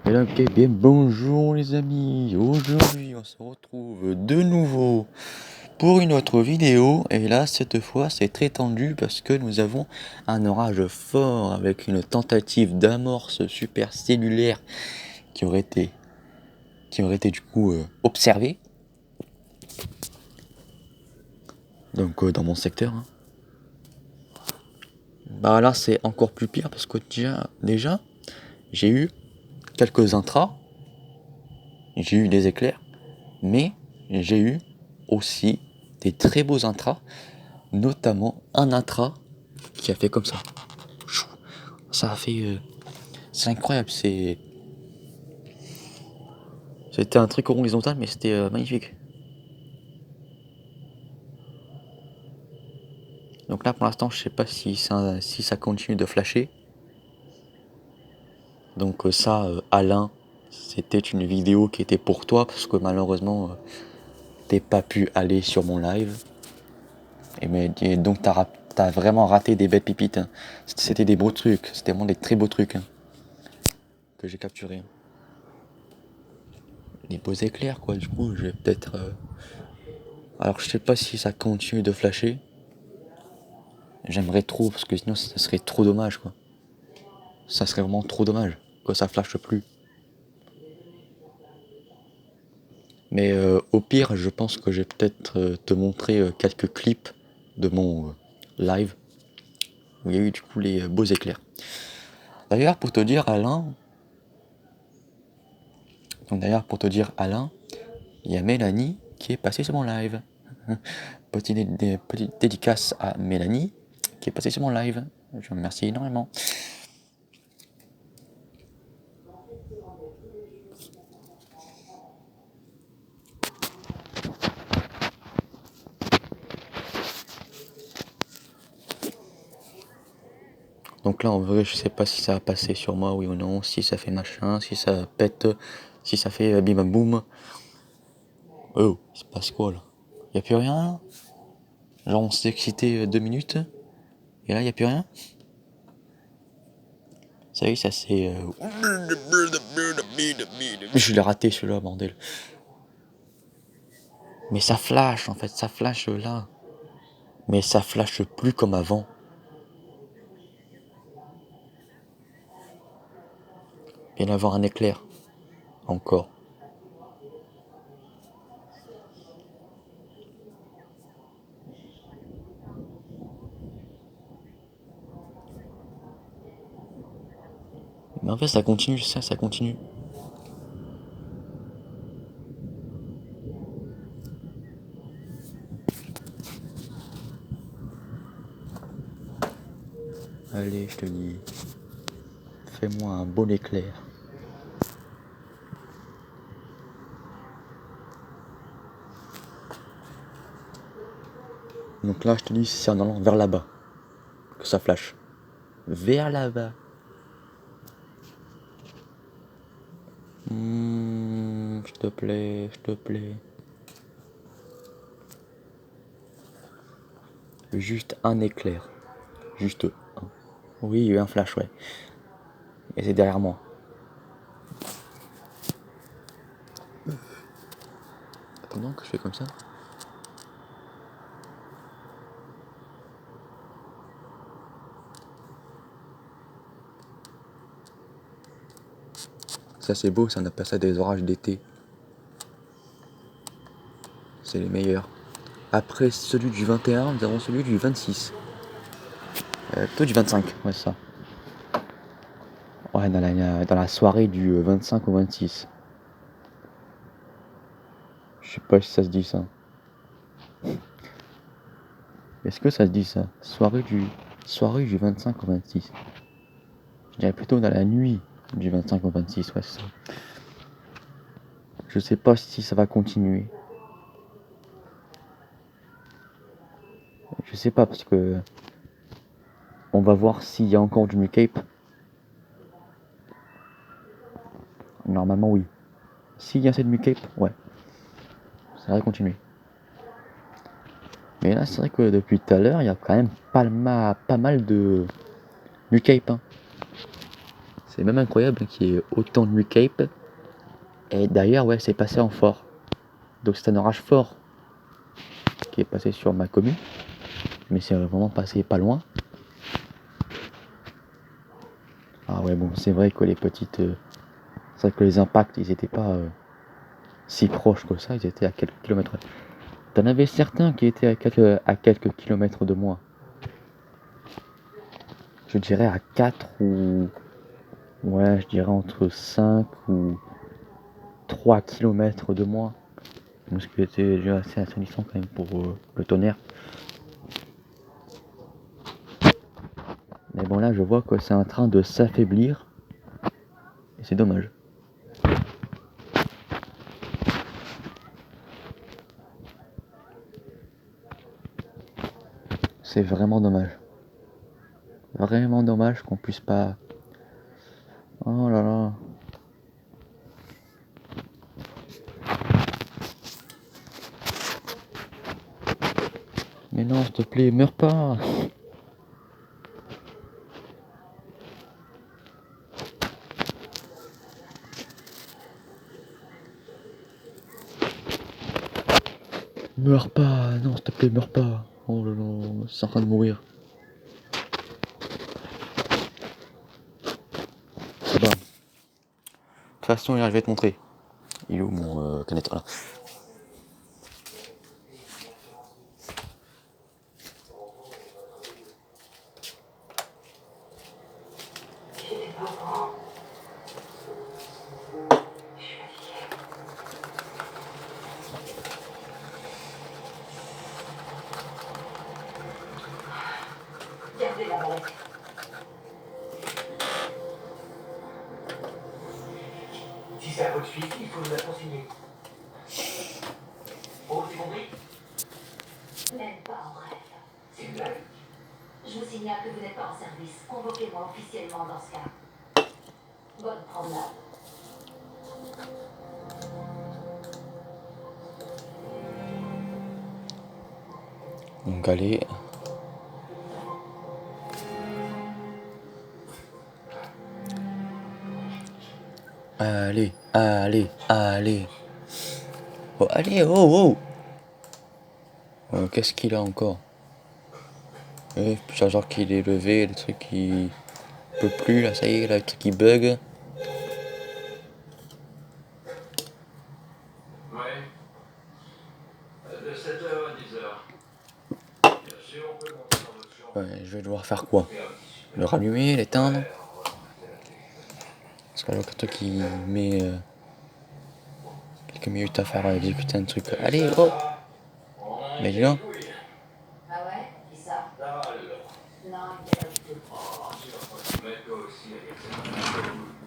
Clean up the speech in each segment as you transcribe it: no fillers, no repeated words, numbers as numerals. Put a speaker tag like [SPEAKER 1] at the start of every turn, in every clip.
[SPEAKER 1] Et là, ok, bien bonjour les amis, aujourd'hui on se retrouve de nouveau pour une autre vidéo et là cette fois c'est très tendu parce que nous avons un orage fort avec une tentative d'amorce supercellulaire qui aurait été du coup observée donc dans mon secteur hein. Bah là c'est encore plus pire parce que déjà j'ai eu quelques intras, j'ai eu des éclairs, mais j'ai eu aussi des très beaux intras, notamment un intra qui a fait comme ça. Ça a fait... c'est incroyable, c'était un truc horizontal, mais c'était magnifique. Donc là, pour l'instant, je sais pas si ça continue de flasher. Donc ça, Alain, c'était une vidéo qui était pour toi, parce que malheureusement, t'es pas pu aller sur mon live. Et donc t'as vraiment raté des belles pépites. Hein. C'était des beaux trucs, c'était vraiment des très beaux trucs hein, que j'ai capturés. Des beaux éclairs quoi, du coup, je vais peut-être... Alors je sais pas si ça continue de flasher. J'aimerais trop, parce que sinon ça serait trop dommage quoi. Ça serait vraiment trop dommage que ça flashe plus. Mais au pire, je pense que je vais peut-être te montrer quelques clips de mon live où il y a eu du coup les beaux éclairs. D'ailleurs, pour te dire Alain, il y a Mélanie qui est passée sur mon live. Petite dédicace à Mélanie qui est passée sur mon live. Je vous remercie énormément. Donc là en vrai je sais pas si ça va passer sur moi oui ou non, si ça fait machin, si ça pète, si ça fait bim bam boum. Oh, il se passe quoi là? Y'a plus rien là? Genre on s'est excité 2 minutes et là y'a plus rien? Ça y est, ça c'est... Je l'ai raté celui-là bordel. Mais ça flash en fait, ça flash là. Mais ça flash plus comme avant. Il vient d'avoir un éclair. Encore. Mais en fait ça continue, ça continue. Allez, je te dis. Fais-moi un bon éclair. Donc là, je te dis, c'est en allant vers là-bas que ça flash. Vers là-bas. S'il te plaît, s'il te plaît. Juste un éclair. Juste un. Oui, il y a eu un flash, ouais. Et c'est derrière moi. Attends que je fais comme ça. Ça c'est beau, ça on appelle ça des orages d'été. C'est les meilleurs. Après celui du 21, nous avons celui du 26. Plutôt du 25, ouais c'est ça. Ouais, dans la soirée du 25 au 26. Je sais pas si ça se dit ça. Est-ce que ça se dit ça? Soirée du 25 au 26. Je dirais plutôt dans la nuit du 25 au 26, ouais c'est ça. Je sais pas si ça va continuer. Je sais pas parce que on va voir s'il y a encore du Mucape. Normalement oui. S'il y a assez de Mucape, ouais. Ça va continuer. Mais là c'est vrai que depuis tout à l'heure il y a quand même pas mal de Mucape. Hein. C'est même incroyable qu'il y ait autant de nuit Cape. Et d'ailleurs, ouais, c'est passé en fort. Donc c'est un orage fort qui est passé sur ma commune. Mais c'est vraiment passé pas loin. Ah ouais, bon, c'est vrai que les petites... c'est vrai que les impacts, ils étaient pas si proches que ça. Ils étaient à quelques kilomètres. T'en avais certains qui étaient à quelques kilomètres de moi. Je dirais à 4 ou... Ouais, je dirais entre 5 ou 3 kilomètres de moi. Ce qui était déjà assez assainissant quand même pour le tonnerre. Mais bon, là, je vois que c'est en train de s'affaiblir. Et c'est dommage. C'est vraiment dommage. Vraiment dommage qu'on puisse pas... Oh là là. Mais non, s'il te plaît, meurs pas. Meurs pas. Non, s'il te plaît, meurs pas. Oh là là, c'est en train de mourir. C'est bon. De toute façon, je vais te montrer. Il est où mon canette là?
[SPEAKER 2] Gardez la mallette. Si c'est à votre suivi, il faut nous la consigner. Oh, c'est compris?
[SPEAKER 3] Même pas en rêve.
[SPEAKER 2] C'est une blague.
[SPEAKER 3] Je vous signale que vous n'êtes pas en service. Convoquez-moi officiellement dans ce cas. Bonne promenade.
[SPEAKER 1] Donc allez. Allez, allez, allez. Oh, allez, oh, oh. Qu'est-ce qu'il a encore? Genre qu'il est levé, le truc qui peut plus, là, ça y est, là, le truc qui bug.
[SPEAKER 2] Ouais. De 7h à 10h. Bien sûr, on peut monter dans votre chambre.
[SPEAKER 1] Ouais, je vais devoir faire quoi? Le rallumer, l'éteindre? Parce que là, le truc qui met quelques minutes à faire exécuter un truc. Allez, oh! Mais dis donc.
[SPEAKER 3] Ah ouais? Qui ça?
[SPEAKER 2] Ça va,
[SPEAKER 3] Non, il
[SPEAKER 2] le
[SPEAKER 3] n'y a pas du tout.
[SPEAKER 2] Oh, sûr, mais toi aussi, avec ça.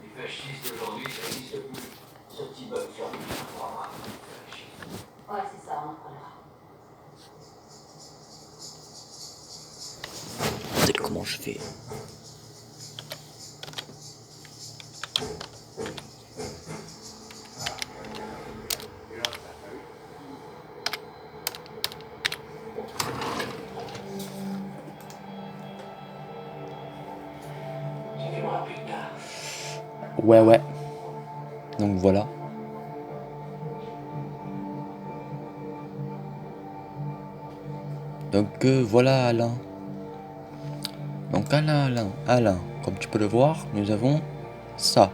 [SPEAKER 2] Les fascistes aujourd'hui, ça n'existe plus. Ce petit bug sur lui,
[SPEAKER 3] Ouais, c'est ça, on en parlera.
[SPEAKER 1] Regardez comment je fais. Ouais, ouais. Donc voilà. Donc voilà Alain. Donc Alain, comme tu peux le voir, nous avons ça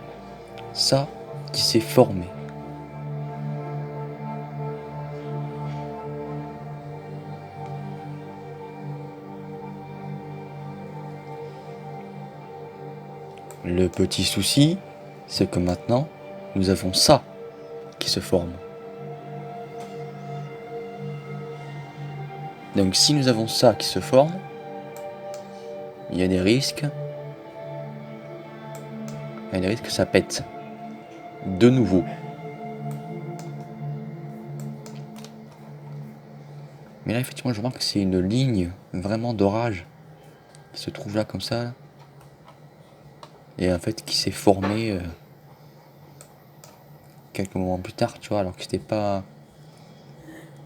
[SPEAKER 1] qui s'est formé. Le petit souci, c'est que maintenant, nous avons ça qui se forme. Donc si nous avons ça qui se forme, il y a des risques. Il y a des risques que ça pète. De nouveau. Mais là, effectivement, je remarque que c'est une ligne vraiment d'orage qui se trouve là comme ça. Là. Et en fait, qui s'est formée quelques moments plus tard, tu vois, alors que c'était pas...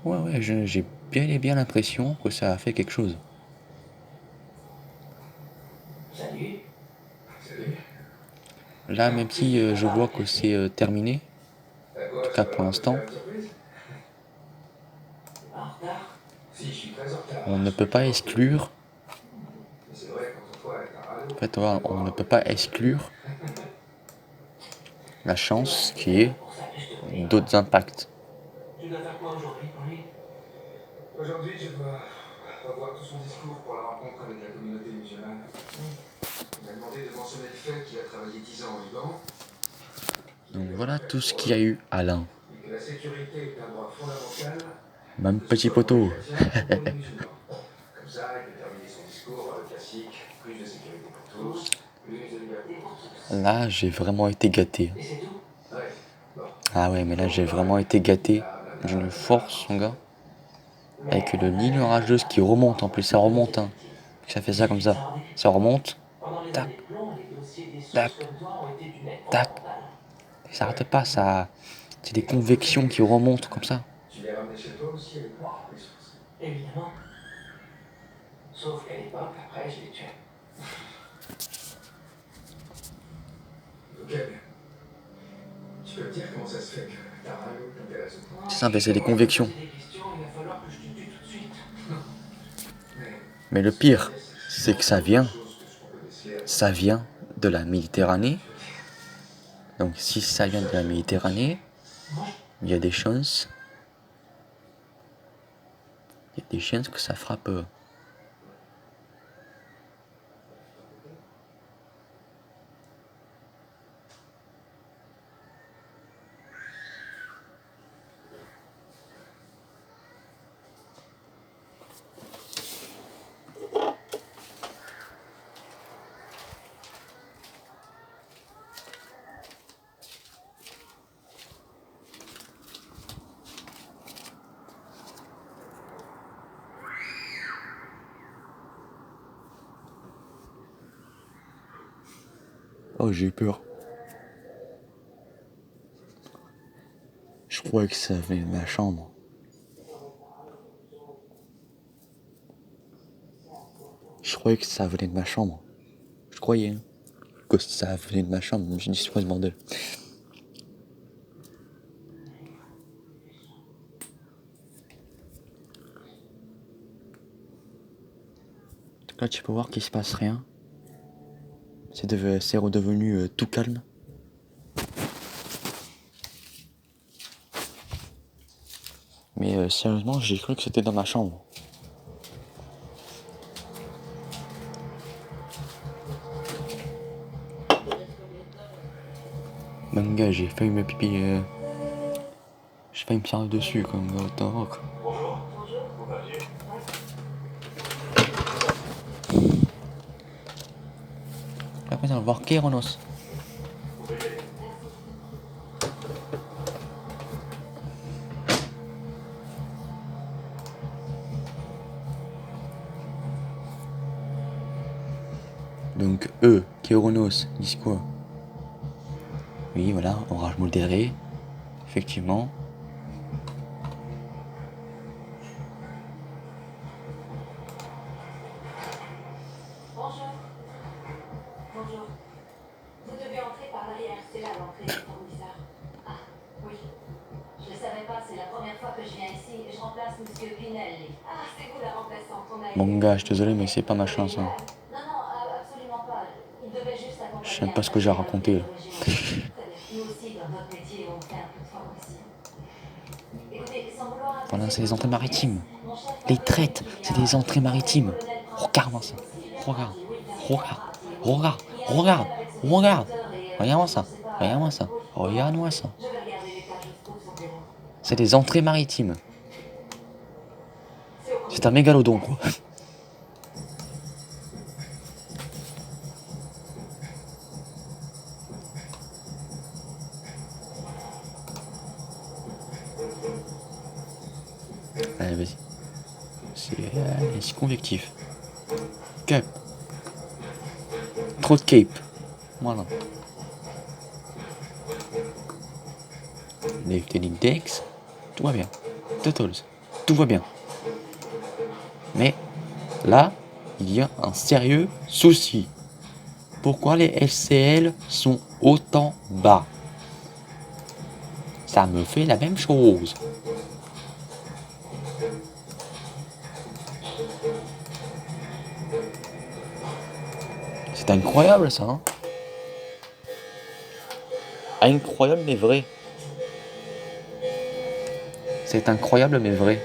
[SPEAKER 1] Ouais, j'ai bien et bien l'impression que ça a fait quelque chose.
[SPEAKER 2] Salut. Salut.
[SPEAKER 1] Là, même si je vois que c'est terminé,
[SPEAKER 2] À
[SPEAKER 1] en
[SPEAKER 2] quoi?
[SPEAKER 1] tout
[SPEAKER 2] Tu
[SPEAKER 1] cas
[SPEAKER 2] vas
[SPEAKER 1] pour
[SPEAKER 2] leur faire
[SPEAKER 1] l'instant,
[SPEAKER 2] une surprise? En retard? Si, je suis très en retard.
[SPEAKER 1] on ne
[SPEAKER 2] Je peux
[SPEAKER 1] peut
[SPEAKER 2] le
[SPEAKER 1] pas
[SPEAKER 2] faire en plus.
[SPEAKER 1] exclure.
[SPEAKER 2] Mais c'est vrai, quand on voit avec un
[SPEAKER 1] En
[SPEAKER 2] radeau,
[SPEAKER 1] fait,
[SPEAKER 2] tu
[SPEAKER 1] voilà,
[SPEAKER 2] peux
[SPEAKER 1] on
[SPEAKER 2] voir
[SPEAKER 1] ne
[SPEAKER 2] un
[SPEAKER 1] peut
[SPEAKER 2] peu
[SPEAKER 1] pas
[SPEAKER 2] plus que ça.
[SPEAKER 1] exclure la chance
[SPEAKER 2] C'est
[SPEAKER 1] qu'il y ait
[SPEAKER 2] pour ça que je te prie.
[SPEAKER 1] d'autres impacts.
[SPEAKER 2] Tu dois faire quoi aujourd'hui, Henri? Aujourd'hui, je dois revoir tout son discours pour la rencontre avec la communauté musulmane. Il m'a demandé de mentionner le fait qu'il a travaillé 10 ans au Liban.
[SPEAKER 1] Donc voilà tout ce qu'il y a eu, Alain.
[SPEAKER 2] Et que la sécurité est un droit fondamental,
[SPEAKER 1] Même
[SPEAKER 2] que ce
[SPEAKER 1] petit
[SPEAKER 2] soit pour les
[SPEAKER 1] poteau.
[SPEAKER 2] chrétiens ou pour les musulmans. Comme ça, il peut terminer son discours par le classique, plus de sécurité pour tous, plus de liberté pour tous.
[SPEAKER 1] Là, j'ai vraiment été gâté.
[SPEAKER 2] Et c'est tout? Ouais. Bon.
[SPEAKER 1] Ah ouais, mais là, j'ai vraiment été gâté d'une force, mon gars. Avec le ligne orageuse qui remonte en plus, ça remonte, hein. Ça fait ça comme ça. Ça remonte, tac, tac, tac. Ça arrête pas, ça. C'est des convections qui remontent comme ça.
[SPEAKER 2] Tu l'as ramené chez toi aussi avec moi, les sources? Évidemment. Sauf qu'à l'époque, après, je l'ai tué. Ok. Tu peux me dire comment ça se fait que ta radio t'intéresse autant?
[SPEAKER 1] C'est simple, c'est des convections.
[SPEAKER 2] Il va falloir que je te tue tout de suite.
[SPEAKER 1] Mais le pire, c'est que ça vient de la Méditerranée. Donc si ça vient de la Méditerranée, il y a des chances. Il y a des chances que ça frappe. Oh, j'ai eu peur. Je croyais que ça venait de ma chambre. Je croyais que ça venait de ma chambre. Je croyais hein, que ça venait de ma chambre. Je me suis dit, c'est quoi ce bordel? Là, tu peux voir qu'il se passe rien. C'est redevenu tout calme. Mais sérieusement, j'ai cru que c'était dans ma chambre. Même gars, j'ai failli me pipi. J'ai failli me servir dessus comme dans rock.
[SPEAKER 2] Bonjour. Vous m'aviez?
[SPEAKER 1] Après, on va voir Kéronos. Donc eux, Kéronos, disent quoi? Oui, voilà, orage modéré. Effectivement.
[SPEAKER 3] Bonjour. Bonjour. Vous devez entrer par l'arrière, c'est là l'entrée du fournisseur. Ah, oui. Je ne savais pas, c'est la première fois que je viens ici et je remplace Monsieur Pinelli. Ah, c'est vous la remplaçante, on a
[SPEAKER 1] Mon gars, je suis désolé, mais c'est pas ma chance. Hein.
[SPEAKER 3] Non, non, absolument pas. Il devait juste accompagner.
[SPEAKER 1] Je sais même pas ce que j'ai raconté.
[SPEAKER 3] Nous aussi, dans notre métier, on fait un peu de formation. Écoutez, sans vouloir...
[SPEAKER 1] Voilà, c'est les entrées maritimes. Les traites, c'est des entrées maritimes. Regarde-moi ça. Regarde. Regarde. Regarde. Regarde. Regarde. Regarde-moi ça. Regarde-moi ça. Regarde-moi ça. C'est des entrées maritimes. C'est un mégalodon, quoi. Allez, vas-y. C'est convectif. Cap. Trop de cape. Voilà. Lifting Dex. Tout va bien. Totals. Tout va bien. Mais là, il y a un sérieux souci. Pourquoi les FCL sont autant bas. Ça me fait la même chose. C'est incroyable ça, hein? Incroyable mais vrai. C'est incroyable mais vrai.